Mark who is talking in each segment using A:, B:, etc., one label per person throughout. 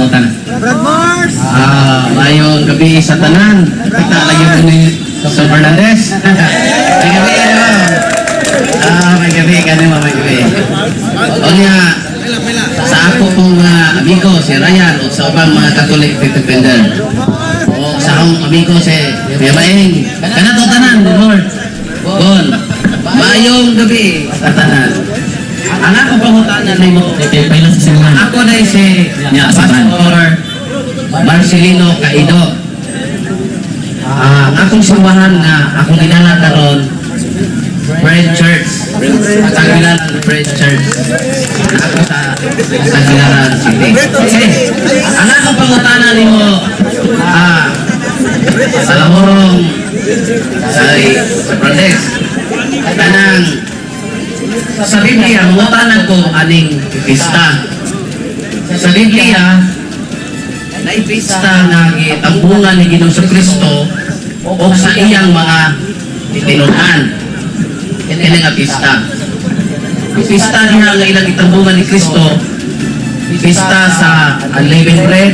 A: pangutan.
B: Mayong gabi sa tanan. Kita lagi po ni Sir Fernandez. May gabi ano? May gabi kanimo, may gabi. O nga, sa ako pong amigo si Ryan o sa ubang mga Catholic defender. O sa akong amigo si Mabaeng. Kanato tanan, Lord. Bon. Mayong gabi sa tanan. Ang akong pangutanan ni mo, ako na si Pastor Marcelino Caido. Ang akong simbahan na akong inala karon Friend Church. Tagbilan Friend Church. Ako sa Tagbilan City. Okay. Ang akong pangutanan ni mo, salamorong sa Prandex. Kanang sa Biblia, mutanan ko aning pista. Sa Biblia, na pista na gitambungan ni Ginoong Kristo o sa iyang mga itinunan. Kini nga pista. Pista niya nga ilang itambungan ni Kristo, pista sa unleavened bread,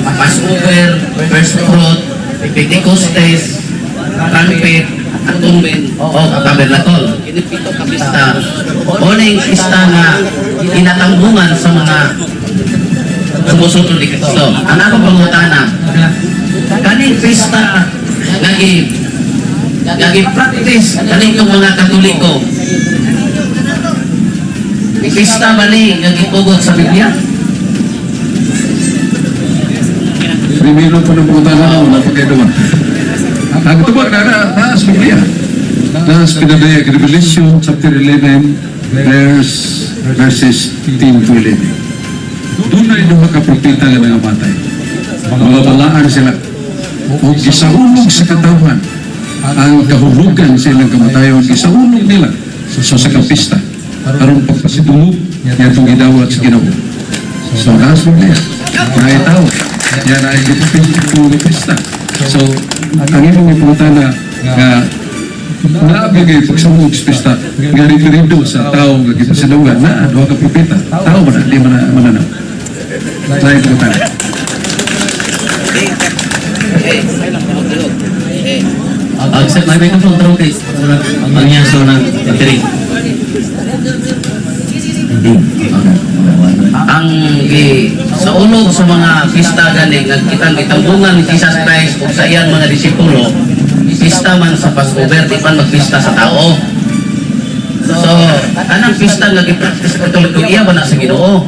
B: Passover, first fruit, Pentecostes, trumpet, atonement, o tabernacle. Kini pito ka pista. O na yung pista na inatambungan sa mga sumusunod ni Kristo. Ang akong pangutana, kaning pista lagi practice kaning itong mga Katoliko. Pista ba ni nagitugot sa Biblia?
C: Primero po ng pangutana ako na pagkaiduman. Ang tubag na sa Biblia. Nas pinadaya Revelation chapter 11 verses 10 to 11. Doon na yung mga kapropeta nga nangamatay. Mga balaan sila. O isahulog sa katawan ang kahulugan sa ilang kamatayon. Isahulog nila sa kapista. Karong pagpasidulog yan itong gidawat sa Ginoo. So nas Biblia. Kaya tao. Yan ay kapista. So ang imong iputana nga naabigay pagsawog sa pista nga referido sa tao nga gipasidungan na duha ka propeta. Tao ba na? Di man na mananaw. Lain po tayo.
A: Accept my microphone through guys. Ang nyaso ng entry.
B: Ang sa ulog sa mga pista gani nga kitang gitambungan ni Jesus Christ ug sa iyang mga disipulo, pista man sa Passover di man magpista sa tao. So anang pista nga gipractice sa Katoliko iya ba na sa Ginoo?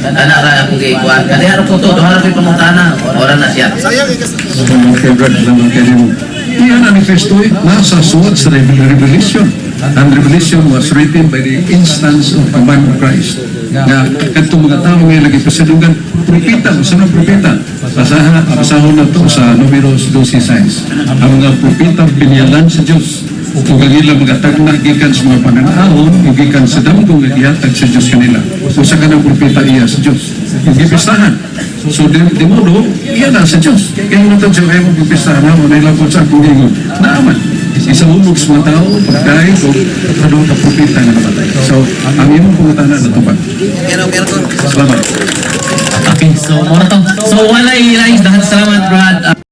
B: Ana ra akong giikuan kani ara po to duha ra kay pamutana ora na siya.
C: So mga favorite naman kayo mo. Iyan ang manifesto nasa suot sa Revelation. And Revelation was written by the instance of the man of Christ. Nga katong mga tao nga lagi pasidungan propeta, usa na propeta. Basahon na to sa Numeros 12:6. Ang mga propeta pinyalan sa Dios. Ug ang ilang mga tagna gikan sa mga pananahon, gikan sa damgong nga gihatag sa Dios kanila. Usa ka ng propeta iya sa Dios. Gipistahan. So di modo iya na sa Dios. Kaya mo to ay mo gipistahan mo na ilang sa kuningon. Naaman. Isahulog sa mga tao, pagkain o anong kapropeta na namatay. So, ang imong pangutana na tupad. Salamat.
A: Okay, so wala to. So wala ilays. Salamat, Brad.